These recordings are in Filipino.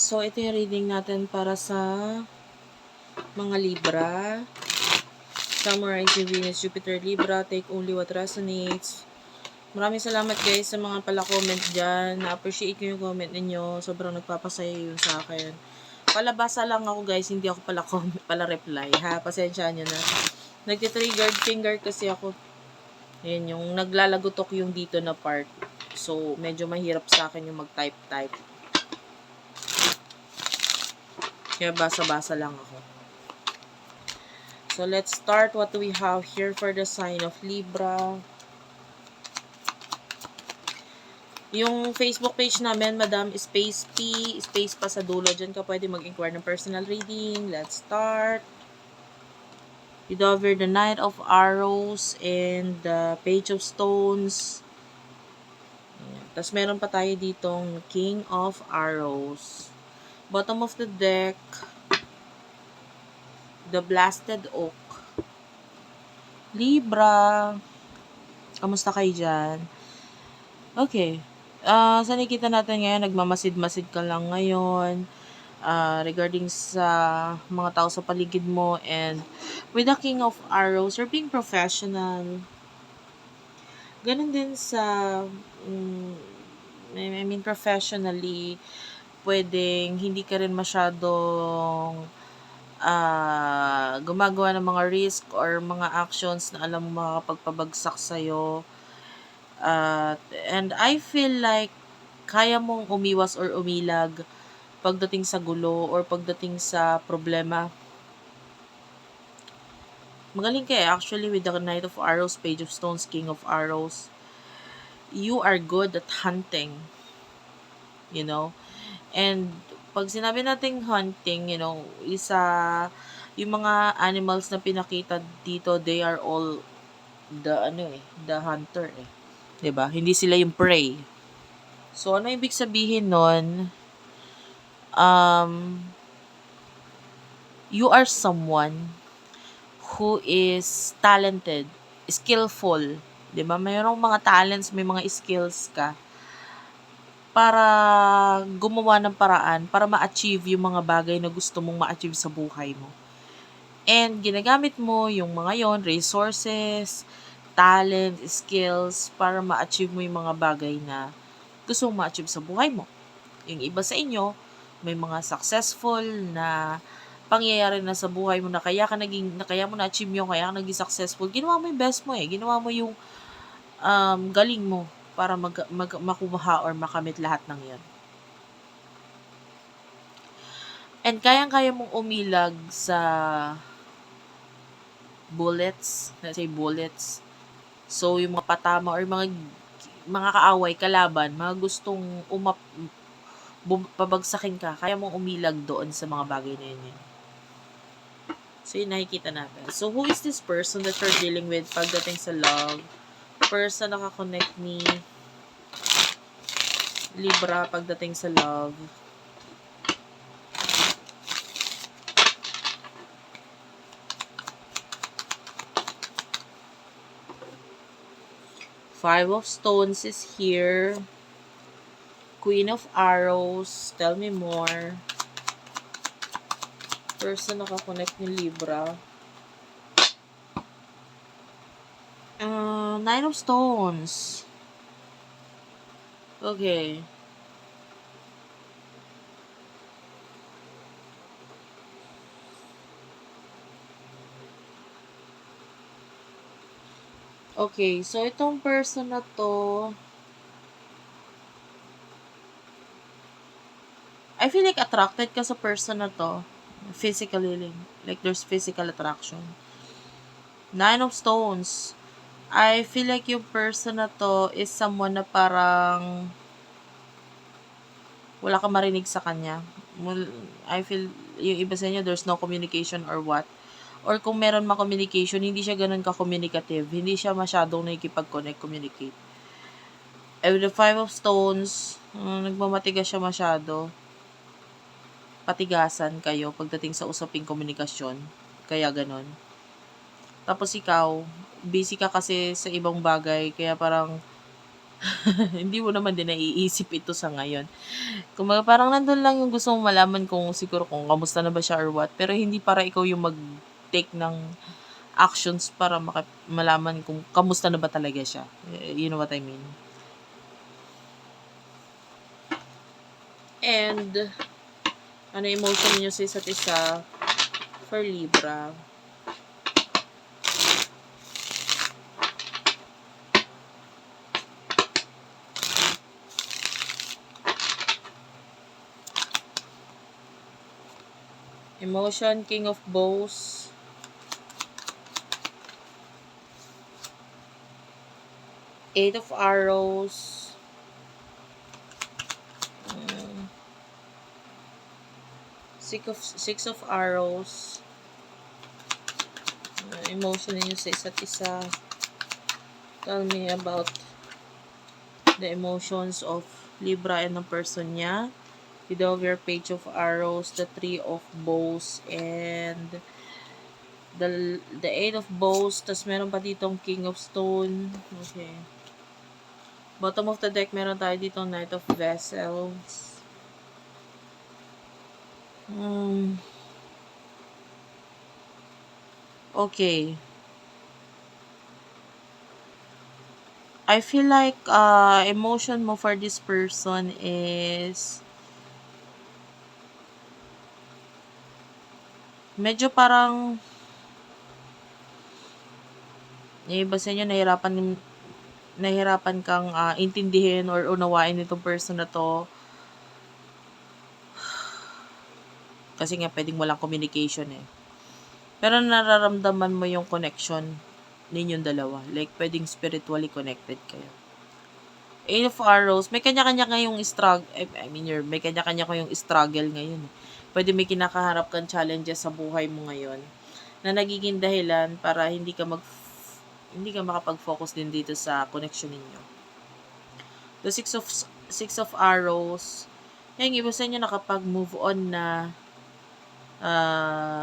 So, ito yung reading natin para sa mga Libra. Summarize yung Venus, Jupiter, Libra. Take only what resonates. Maraming salamat guys sa mga pala-comment dyan. Na-appreciate ko yung comment ninyo. Sobrang nagpapasaya yun sa akin. Palabasa lang ako guys, hindi ako pala-reply. Ha, pasensyaan nyo na. Nagtitriggered finger kasi ako. Ayan, yung naglalagutok yung dito na part. So, medyo mahirap sa akin yung mag-type-type. Kaya basa-basa lang ako. So, let's start what we have here for the sign of Libra. Yung Facebook page namin, Madam Space P, space pa sa dulo. Diyan ka pwede mag-inquire ng personal reading. Let's start. You over the Knight of Arrows and the Page of Stones. Tapos meron pa tayo ditong King of Arrows. Bottom of the deck, the Blasted Oak. Libra, kamusta kayo dyan? Okay. Sa nakikita natin ngayon, nagmamasid-masid ka lang ngayon regarding sa mga tao sa paligid mo, and with the King of Arrows, you're being professional. Ganun din sa I mean professionally, pwedeng hindi ka rin masyadong gumagawa ng mga risk or mga actions na alam mo makakapagpabagsak sa'yo. And I feel like kaya mong umiwas or umilag pagdating sa gulo or pagdating sa problema. Magaling ka actually with the Knight of Arrows, Page of Stones, King of Arrows. You are good at hunting. You know? And pag sinabi nating hunting, you know, yung mga animals na pinakita dito, they are all the hunter eh. 'Di ba? Hindi sila yung prey. So, ano ibig sabihin nun? You are someone who is talented, skillful. 'Di ba? Mayroong mga talents, may mga skills ka para gumawa ng paraan para ma-achieve yung mga bagay na gusto mong ma-achieve sa buhay mo. And ginagamit mo yung mga yon, resources, talent, skills para ma-achieve mo yung mga bagay na gusto mong ma-achieve sa buhay mo. Yung iba sa inyo, may mga successful na pangyayari na sa buhay mo na kaya mo na-achieve yung, kaya ka naging successful. Ginawa mo yung best mo eh. Ginawa mo yung galing mo para makuha or makamit lahat ng yon. And kayang-kaya mong umilag sa bullets, let's say bullets. So, yung mga patama or mga kaaway, kalaban, mga gustong pabagsakin ka, kaya mong umilag doon sa mga bagay na yun. So, yun nakikita natin. So, who is this person that you're dealing with pagdating sa love? Person nakakonect ni Libra pagdating sa love. Five of Stones is here. Queen of Arrows. Tell me more. Person nakakonect ni Libra. Nine of Stones. Okay. Okay, so itong person na to, I feel like attracted ka sa person na to. Physically, like there's physical attraction. Nine of Stones. I feel like yung person na to is someone na parang wala ka marinig sa kanya. I feel, yung iba sa inyo, there's no communication or what. Or kung meron ma-communication, hindi siya ganun ka-communicative. Hindi siya masyadong nakikipag-connect, communicate. And with the Five of Stones, nagmamatigas siya masyado. Patigasan kayo pagdating sa usaping komunikasyon. Kaya ganun. Tapos ikaw, busy ka kasi sa ibang bagay, kaya parang Hindi mo naman din naiisip ito sa ngayon. Kumbaga parang nandun lang yung gusto mong malaman kung siguro kung kamusta na ba siya or what, pero hindi para ikaw yung mag-take ng actions para malaman kung kamusta na ba talaga siya. You know what I mean? And, ano emotion niyo sa isa't isa for Libra? Emotion, King of Bows. Eight of Arrows. Six of Arrows. Emotion niyo sa isa't isa. Tell me about the emotions of Libra and the person niya. With your Page of Arrows, the Three of Bows, and the Eight of Bows. Tapos meron pa ditong King of Stone. Okay. Bottom of the deck, meron tayo ditong Knight of Vessels. Okay. I feel like emotion mo for this person is medyo parang yung iba sa inyo nahirapan kang intindihin or unawain itong person na to kasi nga pwedeng walang communication eh. Pero nararamdaman mo yung connection ninyong dalawa. Like, pwedeng spiritually connected kayo. Eight of Arrows, may kanya-kanya kayong struggle. May kanya-kanya kayong struggle ngayon. Pwede may kinakaharap kang challenges sa buhay mo ngayon na nagiging dahilan para hindi ka makapag-focus din dito sa connection ninyo. The Six of Arrows, yung iba sa inyo nakapag-move on na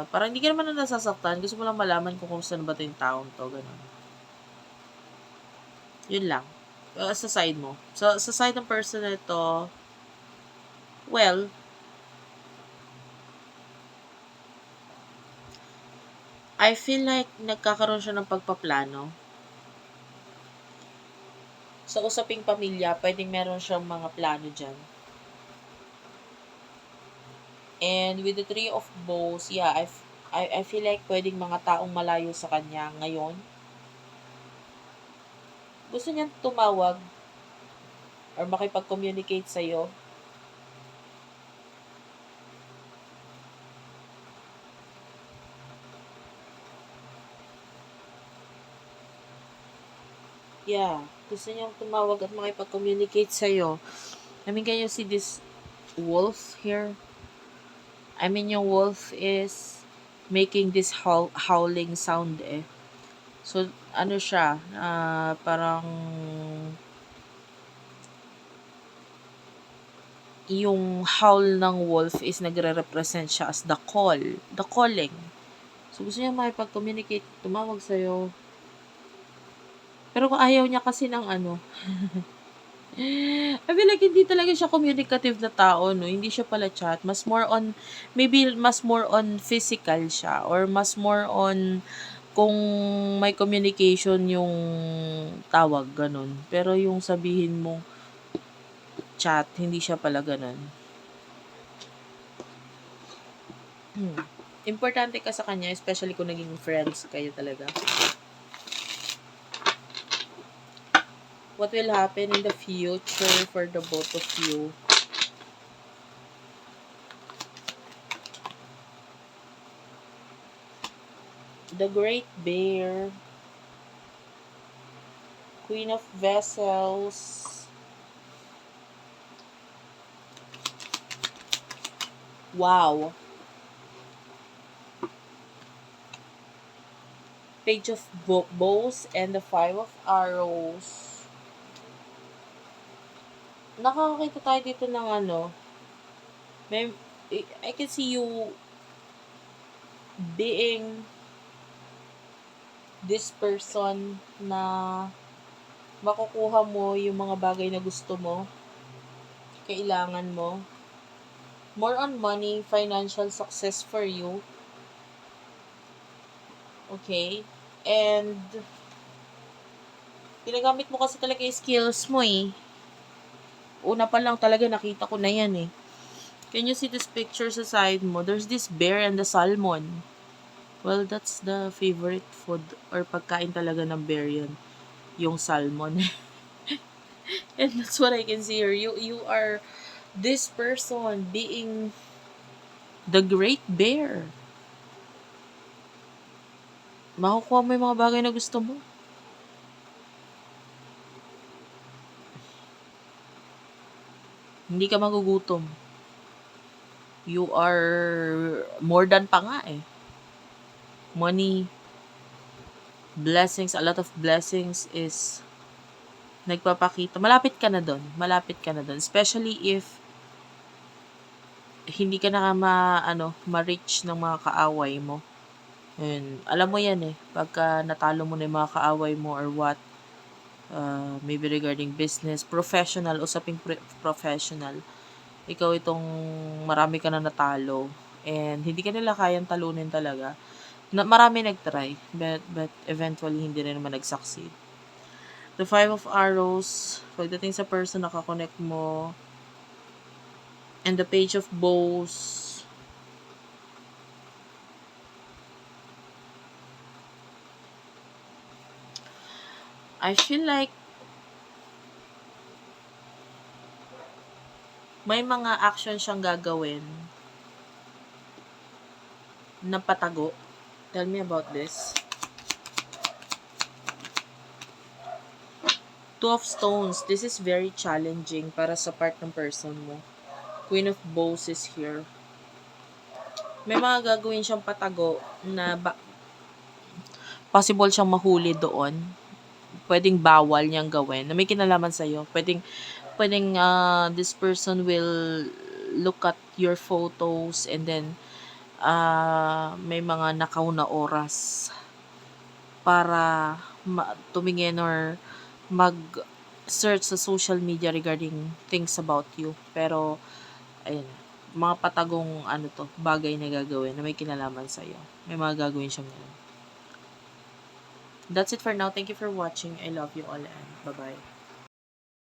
parang hindi ka naman na nasasaktan. Gusto mo lang malaman kung kumusta na ba ito yung taong to. Ganun. Yun lang. Sa side mo. So, sa side ng person na ito, well, I feel like nagkakaroon siya ng pagpaplano. Sa usaping pamilya, pwedeng meron siyang mga plano dyan. And with the Three of Bows, yeah, I feel like pwedeng mga taong malayo sa kanya ngayon. Gusto niyang tumawag or makipag-communicate sa'yo. Yeah, gusto niyang tumawag at makipag-communicate sa'yo. I mean, can you see this wolf here? I mean, yung wolf is making this howling sound eh. So, ano siya, parang yung howl ng wolf is nagre-represent siya as the calling. So, gusto niya makipag-communicate, tumawag sa'yo. Pero kung ayaw niya kasi ng I feel like hindi talaga siya communicative na tao, no? Hindi siya pala chat. Maybe mas more on physical siya or mas more on kung may communication yung tawag, ganun. Pero yung sabihin mo chat, hindi siya pala ganun. Importante ka sa kanya, especially kung naging friends kayo talaga. What will happen in the future for the both of you? The Great Bear, Queen of Vessels, wow, Page of Bows, and the Five of Arrows. Nakakakita tayo dito ng I can see you being this person na makukuha mo yung mga bagay na gusto mo, kailangan mo. More on money, financial success for you. Okay? And, ginagamit mo kasi talaga yung skills mo eh. Una pa lang talaga nakita ko na yan eh. Can you see this picture sa side mo? There's this bear and the salmon. Well, that's the favorite food or pagkain talaga ng bear yun. Yung salmon. And that's what I can see here. You are this person being the great bear. Makukuha mo yung mga bagay na gusto mo. Hindi ka magugutom. You are more than pa nga eh. Money, blessings, a lot of blessings is nagpapakita. Malapit ka na doon. Malapit ka na doon. Especially if hindi ka na ma-reach ng mga kaaway mo. And, alam mo yan eh. Pagka natalo mo na yung mga kaaway mo or what, maybe regarding business, professional, usaping professional, ikaw itong marami ka na natalo and hindi ka nila kayang talunin talaga. Marami nagtry, but eventually hindi rin naman nag-succeed. The 5 of Arrows, pagdating sa person nakakonect mo, and the Page of Bows, I feel like may mga action siyang gagawin na patago. Tell me about this. Two of Stones. This is very challenging para sa part ng person mo. Queen of Bows is here. May mga gagawin siyang patago na possible siyang mahuli doon. Pwedeng bawal niyang gawin na may kinalaman sa'yo. Pwedeng this person will look at your photos and then may mga nakaw na oras para tumingin or mag-search sa social media regarding things about you. Pero, ayun, mga patagong bagay na gagawin na may kinalaman sa'yo. May mga gagawin siyang ganun. That's it for now. Thank you for watching. I love you all and bye-bye.